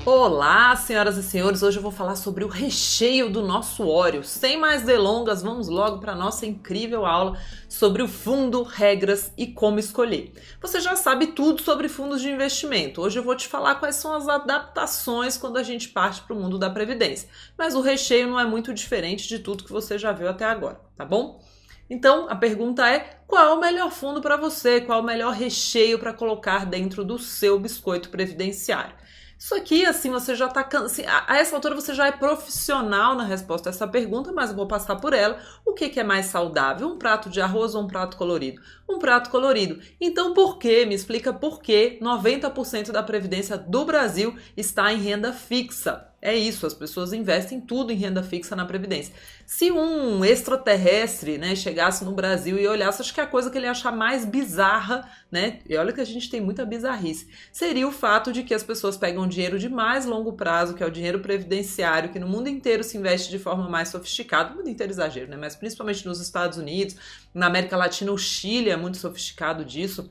Olá, senhoras e senhores, hoje eu vou falar sobre o recheio do nosso Oreo. Sem mais delongas, vamos logo para a nossa incrível aula sobre o fundo, regras e como escolher. Você já sabe tudo sobre fundos de investimento. Hoje eu vou te falar quais são as adaptações quando a gente parte para o mundo da previdência. Mas o recheio não é muito diferente de tudo que você já viu até agora, tá bom? Então, a pergunta é: qual é o melhor fundo para você? Qual é o melhor recheio para colocar dentro do seu biscoito previdenciário? Isso aqui, assim, você já tá... Assim, a essa altura você já é profissional na resposta a essa pergunta, mas eu vou passar por ela. O que é mais saudável? Um prato de arroz ou um prato colorido? Um prato colorido. Então, por quê? Me explica por que 90% da previdência do Brasil está em renda fixa. É isso, as pessoas investem tudo em renda fixa na Previdência. Se um extraterrestre, né, chegasse no Brasil e olhasse, acho que a coisa que ele ia achar mais bizarra, né, e olha que a gente tem muita bizarrice, seria o fato de que as pessoas pegam dinheiro de mais longo prazo, que é o dinheiro previdenciário, que no mundo inteiro se investe de forma mais sofisticada, no mundo inteiro exagero, né, mas principalmente nos Estados Unidos, na América Latina, o Chile é muito sofisticado disso.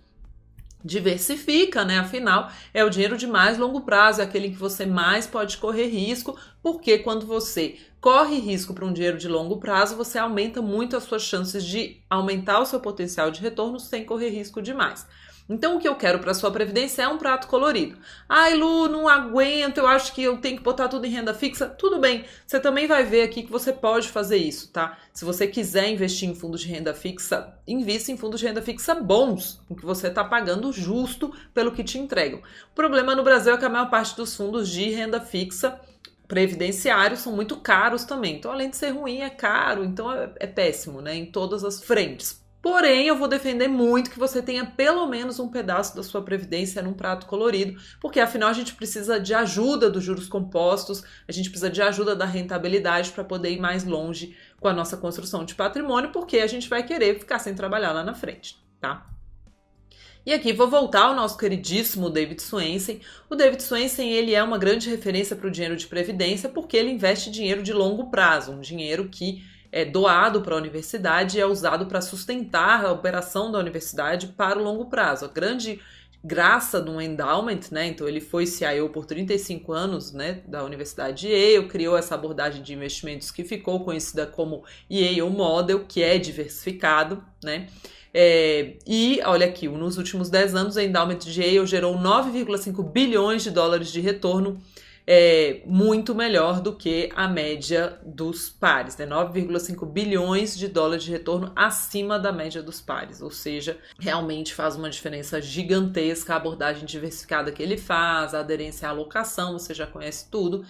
Diversifica, né? Afinal, é o dinheiro de mais longo prazo, é aquele em que você mais pode correr risco, porque quando você corre risco para um dinheiro de longo prazo, você aumenta muito as suas chances de aumentar o seu potencial de retorno sem correr risco demais. Então, o que eu quero para sua previdência é um prato colorido. Ai, Lu, não aguento, eu acho que eu tenho que botar tudo em renda fixa. Tudo bem, você também vai ver aqui que você pode fazer isso, tá? Se você quiser investir em fundos de renda fixa, invista em fundos de renda fixa bons, em que você está pagando justo pelo que te entregam. O problema no Brasil é que a maior parte dos fundos de renda fixa previdenciários são muito caros também. Então, além de ser ruim, é caro, então é péssimo, né? Em todas as frentes. Porém, eu vou defender muito que você tenha pelo menos um pedaço da sua previdência num prato colorido, porque afinal a gente precisa de ajuda dos juros compostos, a gente precisa de ajuda da rentabilidade para poder ir mais longe com a nossa construção de patrimônio, porque a gente vai querer ficar sem trabalhar lá na frente, tá? E aqui vou voltar ao nosso queridíssimo David Swensen. O David Swensen, ele é uma grande referência para o dinheiro de previdência porque ele investe dinheiro de longo prazo, um dinheiro que é doado para a universidade e é usado para sustentar a operação da universidade para o longo prazo. A grande graça do endowment, né? Então ele foi CIO por 35 anos, né, da Universidade de Yale, criou essa abordagem de investimentos que ficou conhecida como Yale Model, que é diversificado, né? E olha aqui, nos últimos 10 anos, o endowment de Yale gerou 9,5 bilhões de dólares de retorno, muito melhor do que a média dos pares, né? 9,5 bilhões de dólares de retorno acima da média dos pares, ou seja, realmente faz uma diferença gigantesca a abordagem diversificada que ele faz, a aderência à alocação, você já conhece tudo,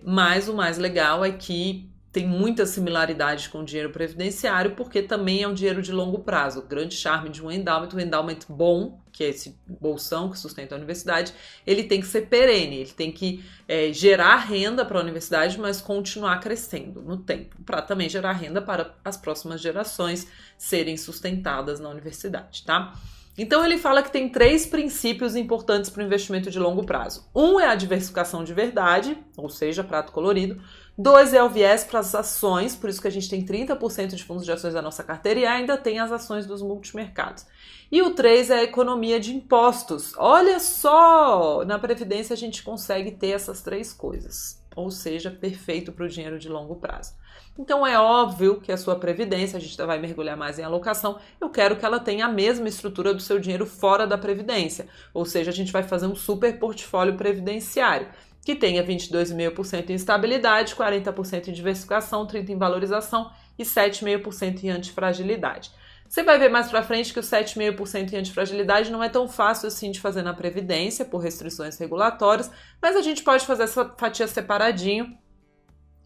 mas o mais legal é que tem muita similaridade com o dinheiro previdenciário, porque também é um dinheiro de longo prazo. O grande charme de um endowment bom, que é esse bolsão que sustenta a universidade, ele tem que ser perene, ele tem que gerar renda para a universidade, mas continuar crescendo no tempo, para também gerar renda para as próximas gerações serem sustentadas na universidade, tá? Então ele fala que tem 3 princípios importantes para o investimento de longo prazo. Um é a diversificação de verdade, ou seja, prato colorido. 2 é o viés para as ações, por isso que a gente tem 30% de fundos de ações da nossa carteira e ainda tem as ações dos multimercados. E o 3 é a economia de impostos. Olha só, na Previdência a gente consegue ter essas 3 coisas, ou seja, perfeito para o dinheiro de longo prazo. Então é óbvio que a sua previdência, a gente vai mergulhar mais em alocação, eu quero que ela tenha a mesma estrutura do seu dinheiro fora da previdência, ou seja, a gente vai fazer um super portfólio previdenciário, que tenha 22,5% em estabilidade, 40% em diversificação, 30% em valorização e 7,5% em antifragilidade. Você vai ver mais pra frente que o 7,5% em antifragilidade não é tão fácil assim de fazer na previdência, por restrições regulatórias, mas a gente pode fazer essa fatia separadinho,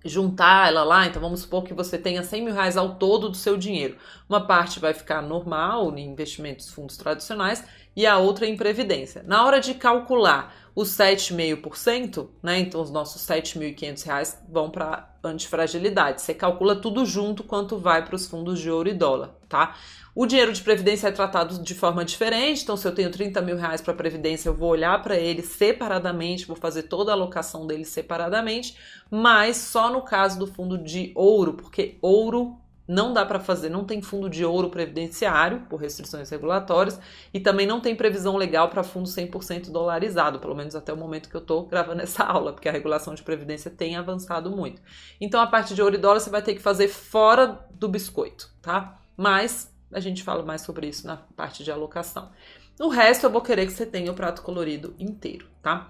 juntar ela lá. Então vamos supor que você tenha 100 mil reais ao todo do seu dinheiro. Uma parte vai ficar normal em investimentos fundos tradicionais e a outra em previdência. Na hora de calcular os 7,5%, né, então os nossos R$ 7.500 vão para antifragilidade. Você calcula tudo junto quanto vai para os fundos de ouro e dólar, tá? O dinheiro de previdência é tratado de forma diferente, então se eu tenho 30 mil reais para previdência, eu vou olhar para ele separadamente, vou fazer toda a alocação dele separadamente, mas só no caso do fundo de ouro, porque ouro Não dá para fazer, não tem fundo de ouro previdenciário, por restrições regulatórias, e também não tem previsão legal para fundo 100% dolarizado, pelo menos até o momento que eu estou gravando essa aula, porque a regulação de previdência tem avançado muito. Então, a parte de ouro e dólar você vai ter que fazer fora do biscoito, tá? Mas a gente fala mais sobre isso na parte de alocação. O resto eu vou querer que você tenha o prato colorido inteiro, tá?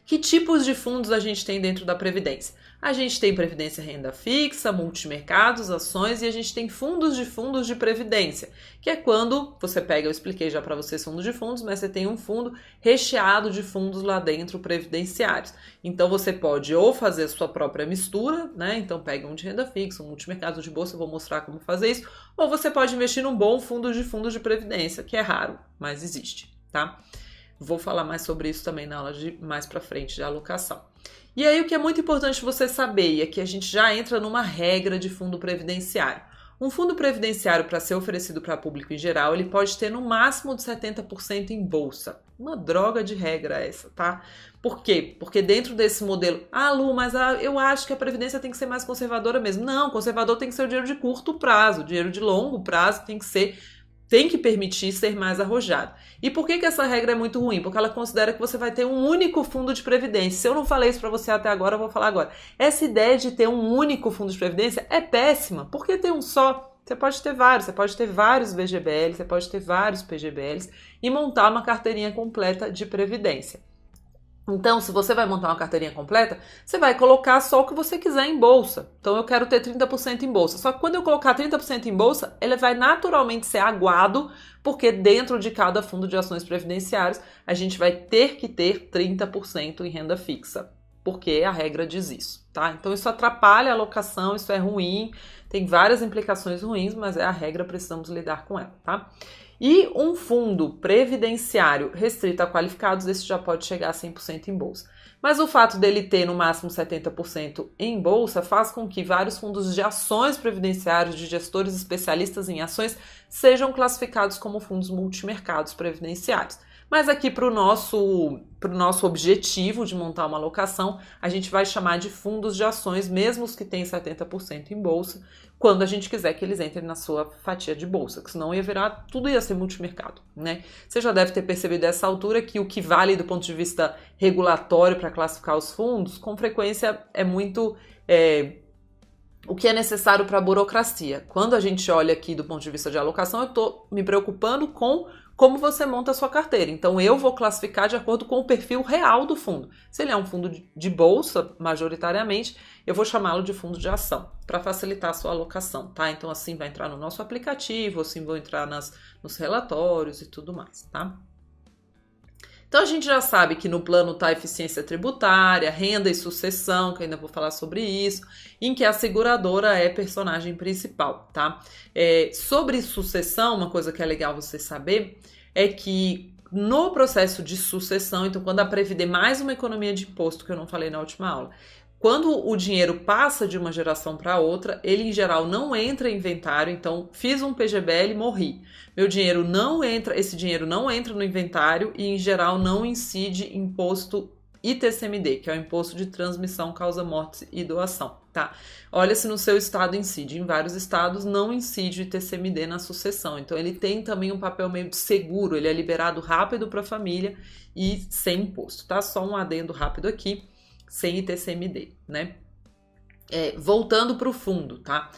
Que tipos de fundos a gente tem dentro da Previdência? A gente tem Previdência Renda Fixa, multimercados, ações e a gente tem fundos de previdência, que é quando você pega, eu expliquei já para vocês fundos de fundos, mas você tem um fundo recheado de fundos lá dentro previdenciários. Então você pode ou fazer a sua própria mistura, né? Então pega um de renda fixa, um multimercado de bolsa, eu vou mostrar como fazer isso, ou você pode investir num bom fundo de previdência, que é raro, mas existe, tá? Vou falar mais sobre isso também na aula mais para frente de alocação. E aí o que é muito importante você saber é que a gente já entra numa regra de fundo previdenciário. Um fundo previdenciário, para ser oferecido para público em geral, ele pode ter no máximo de 70% em bolsa. Uma droga de regra essa, tá? Por quê? Porque dentro desse modelo, Lu, mas eu acho que a previdência tem que ser mais conservadora mesmo. Não, conservador tem que ser o dinheiro de curto prazo, o dinheiro de longo prazo tem que permitir ser mais arrojado. E por que essa regra é muito ruim? Porque ela considera que você vai ter um único fundo de previdência. Se eu não falei isso para você até agora, eu vou falar agora. Essa ideia de ter um único fundo de previdência é péssima. Por que ter um só? Você pode ter vários VGBLs, você pode ter vários PGBLs e montar uma carteirinha completa de previdência. Então, se você vai montar uma carteirinha completa, você vai colocar só o que você quiser em bolsa. Então, eu quero ter 30% em bolsa. Só que quando eu colocar 30% em bolsa, ele vai naturalmente ser aguado, porque dentro de cada fundo de ações previdenciárias, a gente vai ter que ter 30% em renda fixa, porque a regra diz isso, tá? Então, isso atrapalha a alocação, isso é ruim, tem várias implicações ruins, mas é a regra, precisamos lidar com ela, tá? E um fundo previdenciário restrito a qualificados, esse já pode chegar a 100% em bolsa. Mas o fato dele ter no máximo 70% em bolsa faz com que vários fundos de ações previdenciários, de gestores especialistas em ações, sejam classificados como fundos multimercados previdenciários. Mas aqui para o nosso objetivo de montar uma alocação, a gente vai chamar de fundos de ações, mesmo os que têm 70% em bolsa, quando a gente quiser que eles entrem na sua fatia de bolsa, que senão tudo ia ser multimercado, né? Você já deve ter percebido a essa altura que o que vale do ponto de vista regulatório para classificar os fundos, com frequência é muito o que é necessário para a burocracia. Quando a gente olha aqui do ponto de vista de alocação, eu estou me preocupando com como você monta a sua carteira. Então, eu vou classificar de acordo com o perfil real do fundo. Se ele é um fundo de bolsa, majoritariamente, eu vou chamá-lo de fundo de ação, para facilitar a sua alocação, tá? Então, assim vai entrar no nosso aplicativo, assim vão entrar nos relatórios e tudo mais, tá? Então, a gente já sabe que no plano está a eficiência tributária, renda e sucessão, que eu ainda vou falar sobre isso, em que a seguradora é personagem principal, tá? Sobre sucessão, uma coisa que é legal você saber é que no processo de sucessão, então quando a Previdência, mais uma economia de imposto que eu não falei na última aula, quando o dinheiro passa de uma geração para outra, ele em geral não entra em inventário, então fiz um PGBL e morri. Esse dinheiro não entra no inventário e em geral não incide imposto ITCMD, que é o imposto de transmissão, causa morte e doação, tá? Olha se no seu estado incide. Em vários estados não incide o ITCMD na sucessão, então ele tem também um papel meio de seguro, ele é liberado rápido para a família e sem imposto, tá? Só um adendo rápido aqui. Sem ITCMD, né? Voltando para o fundo, tá?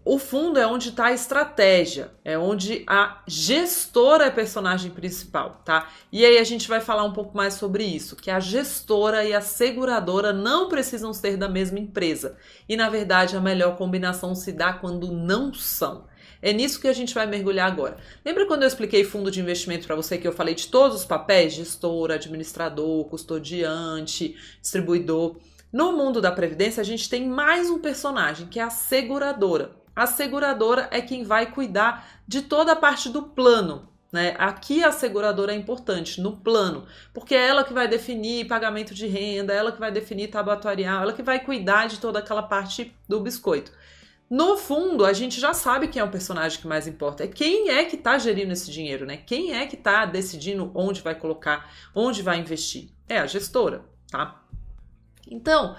O fundo é onde está a estratégia, é onde a gestora é personagem principal, tá? E aí a gente vai falar um pouco mais sobre isso, que a gestora e a seguradora não precisam ser da mesma empresa. E, na verdade, a melhor combinação se dá quando não são. É nisso que a gente vai mergulhar agora. Lembra quando eu expliquei fundo de investimento para você que eu falei de todos os papéis? Gestor, administrador, custodiante, distribuidor. No mundo da previdência, a gente tem mais um personagem, que é a seguradora. A seguradora é quem vai cuidar de toda a parte do plano, né? Aqui a seguradora é importante, no plano, porque é ela que vai definir pagamento de renda, ela que vai definir tabatuarial, ela que vai cuidar de toda aquela parte do biscoito. No fundo, a gente já sabe quem é o personagem que mais importa. É quem é que está gerindo esse dinheiro, né? Quem é que está decidindo onde vai colocar, onde vai investir. É a gestora, tá? Então,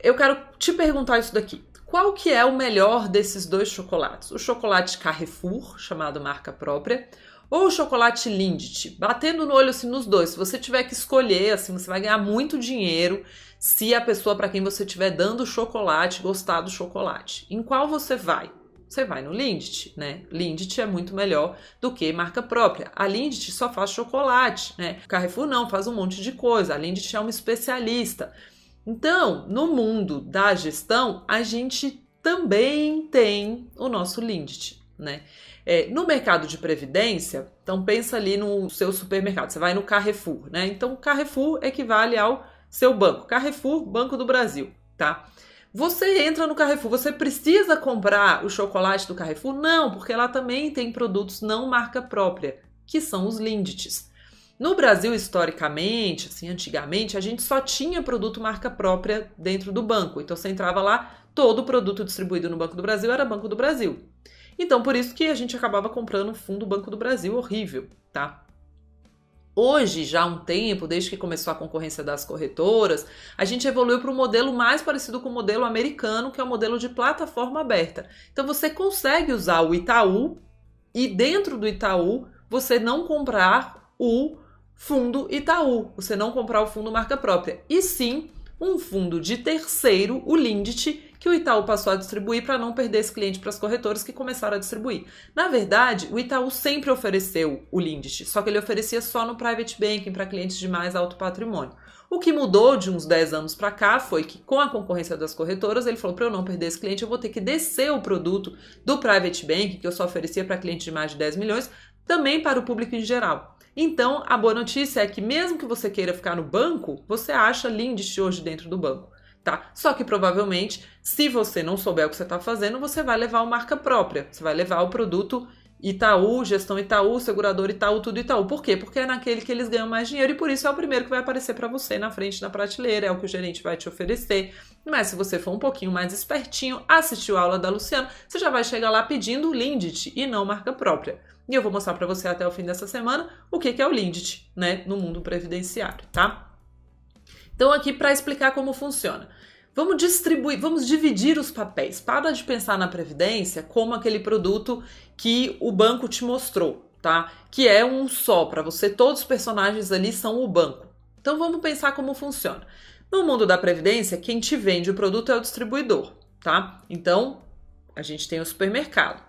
eu quero te perguntar isso daqui. Qual que é o melhor desses dois chocolates? O chocolate Carrefour, chamado marca própria, ou o chocolate Lindt? Batendo no olho assim nos dois, se você tiver que escolher, assim, você vai ganhar muito dinheiro se a pessoa para quem você estiver dando o chocolate gostar do chocolate. Em qual você vai? Você vai no Lindt, né? Lindt é muito melhor do que marca própria. A Lindt só faz chocolate, né? Carrefour não, faz um monte de coisa. A Lindt é uma especialista. Então, no mundo da gestão, a gente também tem o nosso Lindt, né? No mercado de previdência, então pensa ali no seu supermercado, você vai no Carrefour, né? Então, Carrefour equivale ao seu banco. Carrefour, Banco do Brasil, tá? Você entra no Carrefour, você precisa comprar o chocolate do Carrefour? Não, porque lá também tem produtos não marca própria, que são os Lindts. No Brasil, historicamente, assim, antigamente, a gente só tinha produto marca própria dentro do banco. Então, você entrava lá, todo o produto distribuído no Banco do Brasil era Banco do Brasil. Então, por isso que a gente acabava comprando fundo Banco do Brasil horrível, tá? Hoje, já há um tempo, desde que começou a concorrência das corretoras, a gente evoluiu para um modelo mais parecido com o modelo americano, que é o modelo de plataforma aberta. Então, você consegue usar o Itaú e dentro do Itaú, você não comprar o fundo Itaú, você não comprar o fundo marca própria, e sim um fundo de terceiro, o Lindt, que o Itaú passou a distribuir para não perder esse cliente para as corretoras que começaram a distribuir. Na verdade, o Itaú sempre ofereceu o Lindt, só que ele oferecia só no private banking para clientes de mais alto patrimônio. O que mudou de uns 10 anos para cá foi que, com a concorrência das corretoras, ele falou: para eu não perder esse cliente, eu vou ter que descer o produto do private banking, que eu só oferecia para clientes de mais de 10 milhões, também para o público em geral. Então, a boa notícia é que mesmo que você queira ficar no banco, você acha Lindt hoje dentro do banco, tá? Só que provavelmente, se você não souber o que você está fazendo, você vai levar uma marca própria. Você vai levar o produto Itaú, gestão Itaú, segurador Itaú, tudo Itaú. Por quê? Porque é naquele que eles ganham mais dinheiro e por isso é o primeiro que vai aparecer para você na frente da prateleira, é o que o gerente vai te oferecer. Mas se você for um pouquinho mais espertinho, assistiu a aula da Luciana, você já vai chegar lá pedindo o Lindt e não marca própria. E eu vou mostrar para você até o fim dessa semana o que é o Lindt, né, no mundo previdenciário, tá? Então aqui para explicar como funciona. Vamos dividir os papéis. Para de pensar na previdência como aquele produto que o banco te mostrou, tá? Que é um só, para você todos os personagens ali são o banco. Então vamos pensar como funciona. No mundo da previdência, quem te vende o produto é o distribuidor, tá? Então a gente tem o supermercado.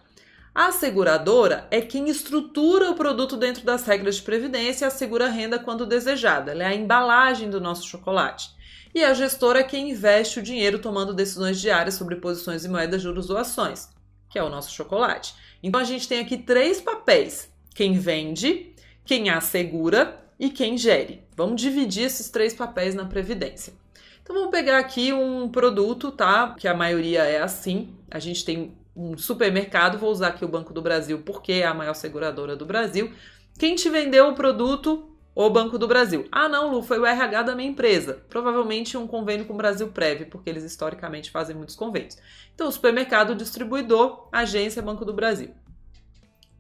A seguradora é quem estrutura o produto dentro das regras de previdência e assegura a renda quando desejada. Ela é a embalagem do nosso chocolate. E a gestora é quem investe o dinheiro tomando decisões diárias sobre posições em moedas, juros ou ações, que é o nosso chocolate. Então a gente tem aqui 3 papéis: quem vende, quem assegura e quem gere. Vamos dividir esses 3 papéis na previdência. Então vamos pegar aqui um produto, tá? Que a maioria é assim. A gente tem um supermercado, vou usar aqui o Banco do Brasil porque é a maior seguradora do Brasil. Quem te vendeu o produto? O Banco do Brasil. Ah, não, Lu, foi o RH da minha empresa. Provavelmente um convênio com o Brasilprev, porque eles historicamente fazem muitos convênios. Então, o supermercado, o distribuidor, agência, Banco do Brasil.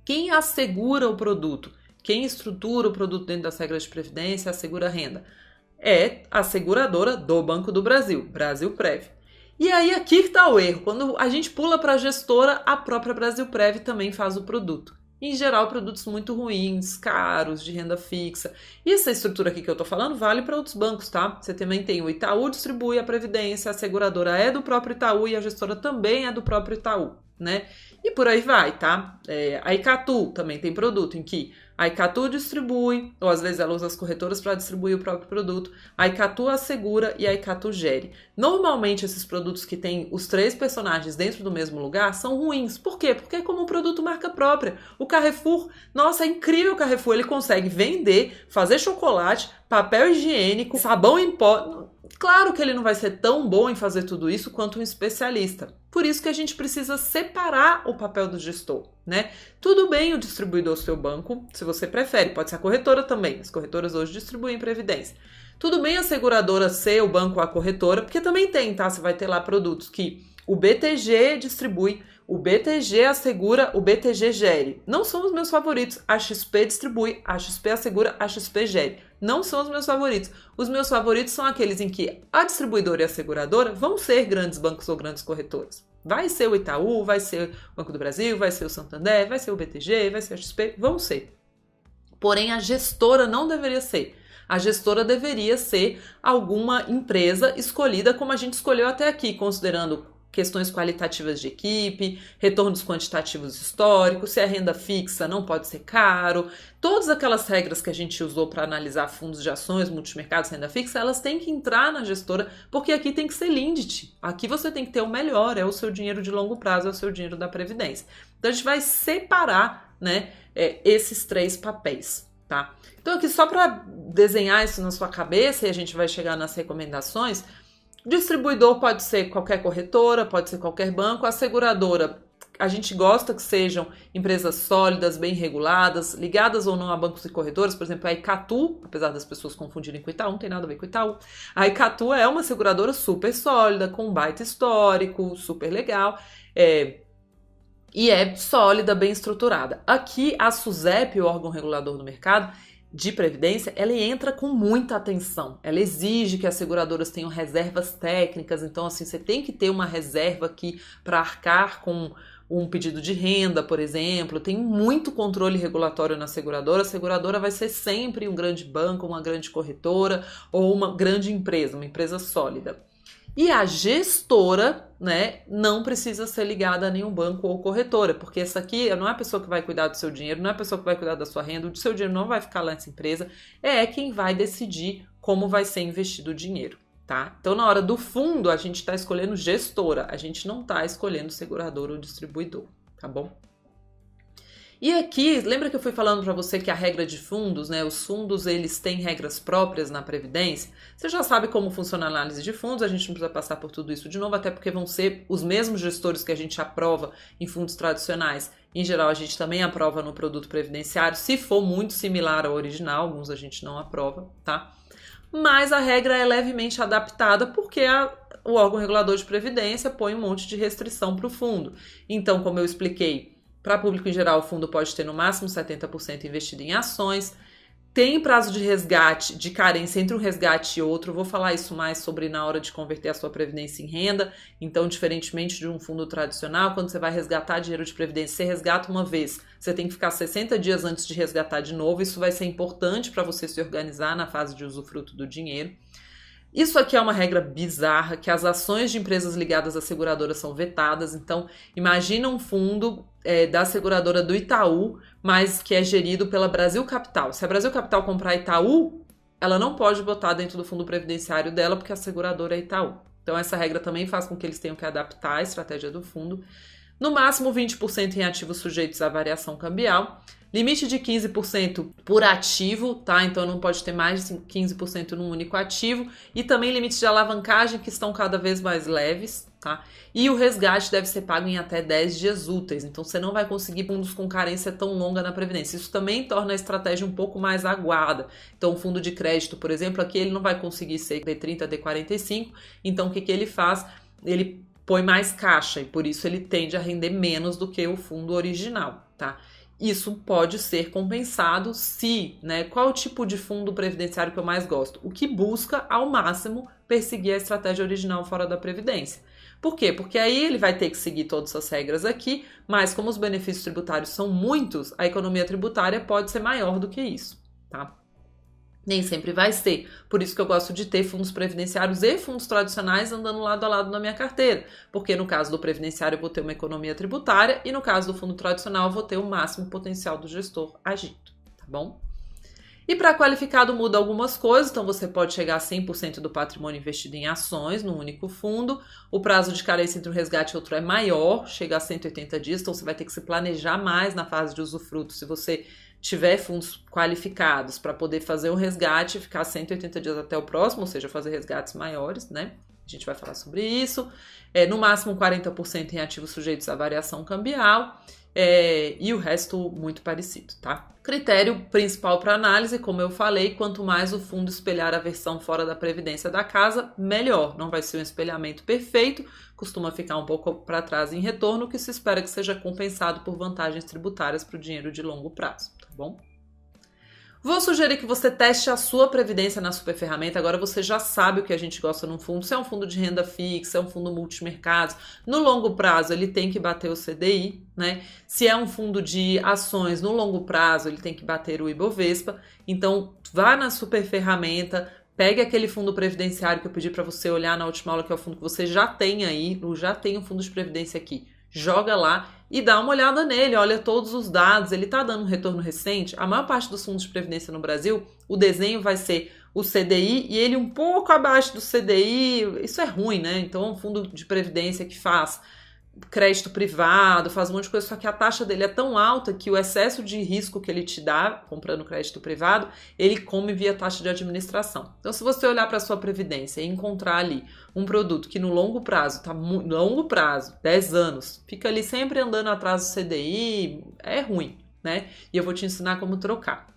Quem assegura o produto? Quem estrutura o produto dentro das regras de previdência, assegura a renda? É a seguradora do Banco do Brasil, Brasilprev. E aí aqui que está o erro. Quando a gente pula para a gestora, a própria Brasilprev também faz o produto. Em geral, produtos muito ruins, caros, de renda fixa. E essa estrutura aqui que eu tô falando vale para outros bancos, tá? Você também tem o Itaú, distribui a previdência, a seguradora é do próprio Itaú e a gestora também é do próprio Itaú, né? E por aí vai, tá? A Icatu também tem produto em que a Icatu distribui, ou às vezes ela usa as corretoras para distribuir o próprio produto, a Icatu assegura e a Icatu gere. Normalmente esses produtos que têm os 3 personagens dentro do mesmo lugar são ruins. Por quê? Porque é como um produto marca própria. O Carrefour, nossa, é incrível o Carrefour, ele consegue vender, fazer chocolate, papel higiênico, sabão em pó. Claro que ele não vai ser tão bom em fazer tudo isso quanto um especialista. Por isso que a gente precisa separar o papel do gestor, né? Tudo bem o distribuidor seu banco, se você prefere, pode ser a corretora também. As corretoras hoje distribuem previdência. Tudo bem a seguradora ser o banco ou a corretora, porque também tem, tá? Você vai ter lá produtos que o BTG distribui, o BTG assegura, o BTG gere. Não são os meus favoritos. A XP distribui, a XP assegura, a XP gere. Não são os meus favoritos. Os meus favoritos são aqueles em que a distribuidora e a seguradora vão ser grandes bancos ou grandes corretoras, Vai ser o Itaú, vai ser o Banco do Brasil, vai ser o Santander, vai ser o BTG, vai ser a XP, vão ser. Porém, a gestora não deveria ser. A gestora deveria ser alguma empresa escolhida como a gente escolheu até aqui, considerando questões qualitativas de equipe, retornos quantitativos históricos, se é renda fixa não pode ser caro, todas aquelas regras que a gente usou para analisar fundos de ações, multimercados, renda fixa, elas têm que entrar na gestora, porque aqui tem que ser Lindt, aqui você tem que ter o melhor, é o seu dinheiro de longo prazo, é o seu dinheiro da Previdência. Então a gente vai separar, né, esses três papéis, tá? Então aqui só para desenhar isso na sua cabeça e a gente vai chegar nas recomendações. Distribuidor pode ser qualquer corretora, pode ser qualquer banco. A seguradora, a gente gosta que sejam empresas sólidas, bem reguladas, ligadas ou não a bancos e corretoras. Por exemplo, a Icatu, apesar das pessoas confundirem com o Itaú, não tem nada a ver com o Itaú. A Icatu é uma seguradora super sólida, com um baita histórico, super legal. E é sólida, bem estruturada. Aqui, a SUSEP, o órgão regulador do mercado de previdência, ela entra com muita atenção. Ela exige que as seguradoras tenham reservas técnicas, então assim, você tem que ter uma reserva aqui para arcar com um pedido de renda, por exemplo. Tem muito controle regulatório na seguradora. A seguradora vai ser sempre um grande banco, uma grande corretora ou uma grande empresa, uma empresa sólida. E a gestora, né, não precisa ser ligada a nenhum banco ou corretora, porque essa aqui não é a pessoa que vai cuidar do seu dinheiro, não é a pessoa que vai cuidar da sua renda, o seu dinheiro não vai ficar lá nessa empresa, é quem vai decidir como vai ser investido o dinheiro, tá? Então, na hora do fundo, a gente está escolhendo gestora, a gente não está escolhendo segurador ou distribuidor, tá bom? E aqui, lembra que eu fui falando para você que a regra de fundos, né, os fundos eles têm regras próprias na Previdência? Você já sabe como funciona a análise de fundos, a gente não precisa passar por tudo isso de novo, até porque vão ser os mesmos gestores que a gente aprova em fundos tradicionais. Em geral, a gente também aprova no produto previdenciário, se for muito similar ao original, alguns a gente não aprova, tá? Mas a regra é levemente adaptada porque o órgão regulador de previdência põe um monte de restrição para o fundo. Então, como eu expliquei, para público em geral, o fundo pode ter no máximo 70% investido em ações. Tem prazo de resgate, de carência entre um resgate e outro. Vou falar isso mais sobre na hora de converter a sua previdência em renda. Então, diferentemente de um fundo tradicional, quando você vai resgatar dinheiro de previdência, você resgata uma vez. Você tem que ficar 60 dias antes de resgatar de novo. Isso vai ser importante para você se organizar na fase de usufruto do dinheiro. Isso aqui é uma regra bizarra, que as ações de empresas ligadas à seguradora são vetadas. Então, imagina um fundo da seguradora do Itaú, mas que é gerido pela Brasil Capital. Se a Brasil Capital comprar Itaú, ela não pode botar dentro do fundo previdenciário dela, porque a seguradora é Itaú. Então, essa regra também faz com que eles tenham que adaptar a estratégia do fundo. No máximo, 20% em ativos sujeitos à variação cambial. Limite de 15% por ativo, tá? Então não pode ter mais de 15% num único ativo. E também limites de alavancagem que estão cada vez mais leves, tá? E o resgate deve ser pago em até 10 dias úteis. Então você não vai conseguir fundos com carência tão longa na Previdência. Isso também torna a estratégia um pouco mais aguada. Então o fundo de crédito, por exemplo, aqui ele não vai conseguir ser D30, D45. Então o que ele faz? Ele põe mais caixa e por isso ele tende a render menos do que o fundo original, tá? Isso pode ser compensado se, né? Qual é o tipo de fundo previdenciário que eu mais gosto? O que busca, ao máximo, perseguir a estratégia original fora da Previdência. Por quê? Porque aí ele vai ter que seguir todas as regras aqui, mas como os benefícios tributários são muitos, a economia tributária pode ser maior do que isso, tá? Nem sempre vai ser. Por isso que eu gosto de ter fundos previdenciários e fundos tradicionais andando lado a lado na minha carteira. Porque no caso do previdenciário eu vou ter uma economia tributária e no caso do fundo tradicional eu vou ter o máximo potencial do gestor agindo, tá bom? E para qualificado muda algumas coisas, então você pode chegar a 100% do patrimônio investido em ações num único fundo. O prazo de carência entre um resgate e outro é maior, chega a 180 dias, então você vai ter que se planejar mais na fase de usufruto. Se você tiver fundos qualificados para poder fazer um resgate e ficar 180 dias até o próximo, ou seja, fazer resgates maiores, né? A gente vai falar sobre isso. No máximo 40% em ativos sujeitos à variação cambial e o resto muito parecido, tá? Critério principal para análise, como eu falei, quanto mais o fundo espelhar a versão fora da previdência da casa, melhor. Não vai ser um espelhamento perfeito, costuma ficar um pouco para trás em retorno, que se espera que seja compensado por vantagens tributárias para o dinheiro de longo prazo, tá bom? Vou sugerir que você teste a sua previdência na Super Ferramenta. Agora você já sabe o que a gente gosta num fundo. Se é um fundo de renda fixa, é um fundo multimercados. No longo prazo, ele tem que bater o CDI, né? Se é um fundo de ações, no longo prazo, ele tem que bater o Ibovespa. Então, vá na Super Ferramenta, pegue aquele fundo previdenciário que eu pedi para você olhar na última aula, que é o fundo que você já tem aí. Eu já tenho um fundo de previdência aqui. Joga lá e dá uma olhada nele, olha todos os dados, ele está dando um retorno recente. A maior parte dos fundos de previdência no Brasil, o desenho vai ser o CDI e ele um pouco abaixo do CDI, isso é ruim, né? Então é um fundo de previdência que faz crédito privado, faz um monte de coisa, só que a taxa dele é tão alta que o excesso de risco que ele te dá, comprando crédito privado, ele come via taxa de administração. Então, se você olhar para a sua previdência e encontrar ali um produto que no longo prazo, longo prazo, 10 anos, fica ali sempre andando atrás do CDI, é ruim, né? E eu vou te ensinar como trocar.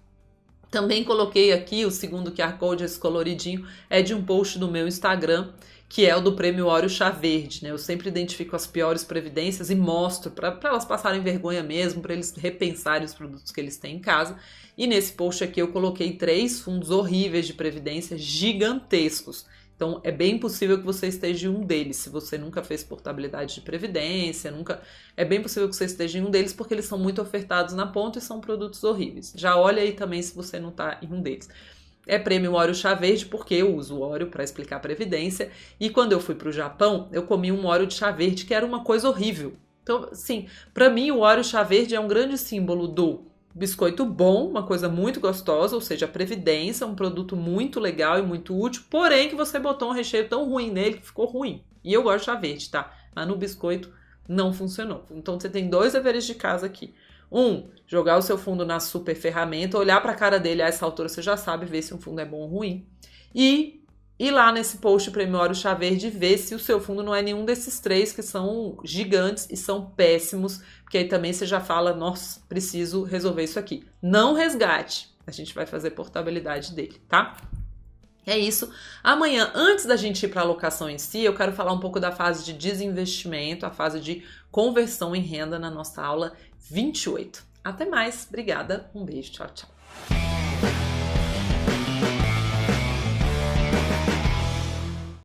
Também coloquei aqui o segundo QR Code, esse coloridinho, é de um post do meu Instagram, que é o do Prêmio Ório Chá Verde, né? Eu sempre identifico as piores previdências e mostro para elas passarem vergonha mesmo, para eles repensarem os produtos que eles têm em casa. E nesse post aqui eu coloquei 3 fundos horríveis de previdência gigantescos. Então é bem possível que você esteja em um deles. Se você nunca fez portabilidade de previdência, é bem possível que você esteja em um deles porque eles são muito ofertados na ponta e são produtos horríveis. Já olha aí também se você não está em um deles. É Prêmio Ório Chá Verde porque eu uso o óleo para explicar a previdência. E quando eu fui para o Japão, eu comi um óleo de chá verde que era uma coisa horrível. Então, sim, para mim o óleo chá verde é um grande símbolo do biscoito bom, uma coisa muito gostosa, ou seja, a previdência, um produto muito legal e muito útil, porém que você botou um recheio tão ruim nele que ficou ruim. E eu gosto de chá verde, tá? Mas no biscoito não funcionou. Então você tem 2 deveres de casa aqui. Jogar o seu fundo na Super Ferramenta, olhar para a cara dele, a essa altura você já sabe ver se um fundo é bom ou ruim. E ir lá nesse post Prêmio Ório Chá Verde e ver se o seu fundo não é nenhum desses 3 que são gigantes e são péssimos, porque aí também você já fala, nossa, preciso resolver isso aqui. Não resgate, a gente vai fazer portabilidade dele, tá? É isso. Amanhã, antes da gente ir para a alocação em si, eu quero falar um pouco da fase de desinvestimento, a fase de conversão em renda na nossa aula 28. Até mais, obrigada, um beijo, tchau, tchau.